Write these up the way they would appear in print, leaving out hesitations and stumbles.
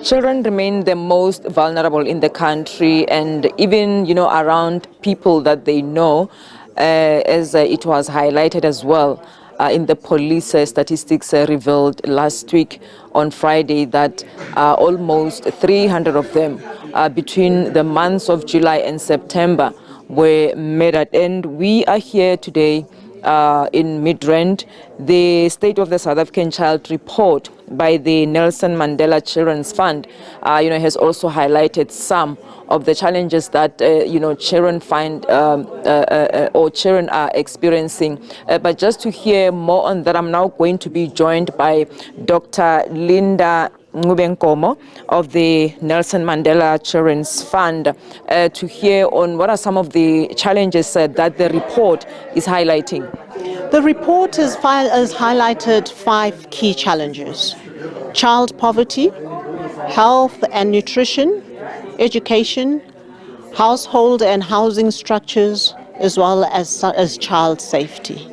Children remain the most vulnerable in the country, and even, around people that they know, as it was highlighted as well in the police statistics revealed last week on Friday that almost 300 of them between the months of July and September were murdered. And we are here today in Midrand. The State of the South African Child report by the Nelson Mandela Children's Fund, has also highlighted some of the challenges that, children find or children are experiencing. But just to hear more on that, I'm now going to be joined by Dr. Ncube-Nkomo of the Nelson Mandela Children's Fund to hear on what are some of the challenges that the report is highlighting. The report has highlighted 5 key challenges: child poverty, health and nutrition, education, household and housing structures, as well as child safety.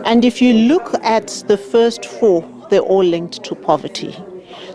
And if you look at the first 4, they're all linked to poverty.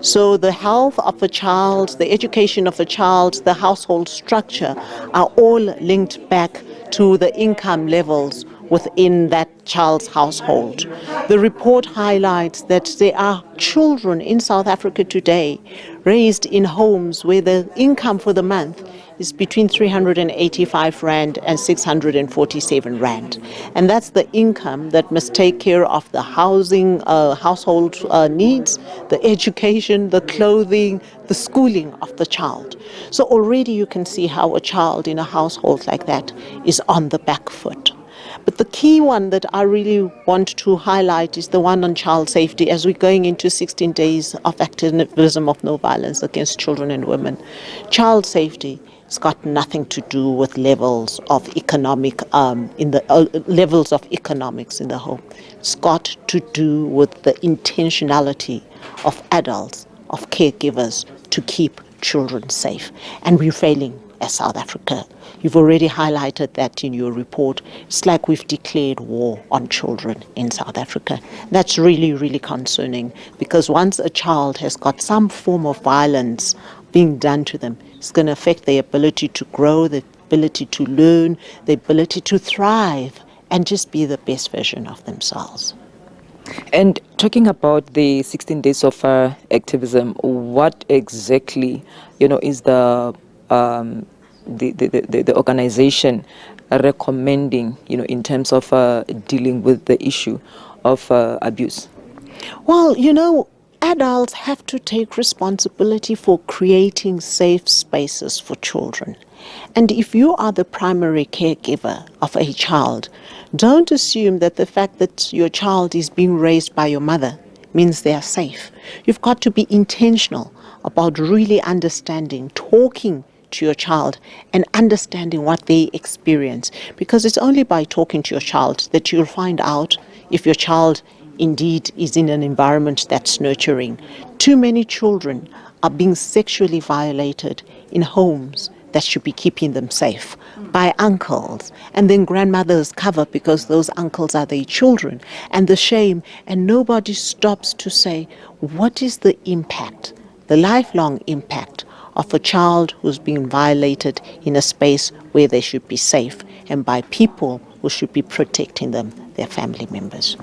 So the health of a child, the education of a child, the household structure are all linked back to the income levels within that child's household. The report highlights that there are children in South Africa today raised in homes where the income for the month is between 385 Rand and 647 Rand. And that's the income that must take care of the housing, household needs, the education, the clothing, the schooling of the child. So already you can see how a child in a household like that is on the back foot. But the key one that I really want to highlight is the one on child safety, as we're going into 16 days of activism of no violence against children and women. Child safety has got nothing to do with levels of levels of economics in the home. It's got to do with the intentionality of adults, of caregivers, to keep children safe. And we're failing as South Africa. You've already highlighted that in your report. It's like we've declared war on children in South Africa. That's really, really concerning, because once a child has got some form of violence being done to them, it's going to affect their ability to grow, the ability to learn, the ability to thrive, and just be the best version of themselves. And talking about the 16 days of activism, what exactly, is the organization recommending, in terms of dealing with the issue of abuse? Well, adults have to take responsibility for creating safe spaces for children. And if you are the primary caregiver of a child, don't assume that the fact that your child is being raised by your mother means they are safe. You've got to be intentional about really understanding, talking to your child and understanding what they experience, because it's only by talking to your child that you'll find out if your child indeed is in an environment that's nurturing. Too many children are being sexually violated in homes that should be keeping them safe by uncles, and then grandmothers cover because those uncles are their children, and the shame, and nobody stops to say, what is the impact, the lifelong impact of a child who's being violated in a space where they should be safe and by people who should be protecting them, their family members.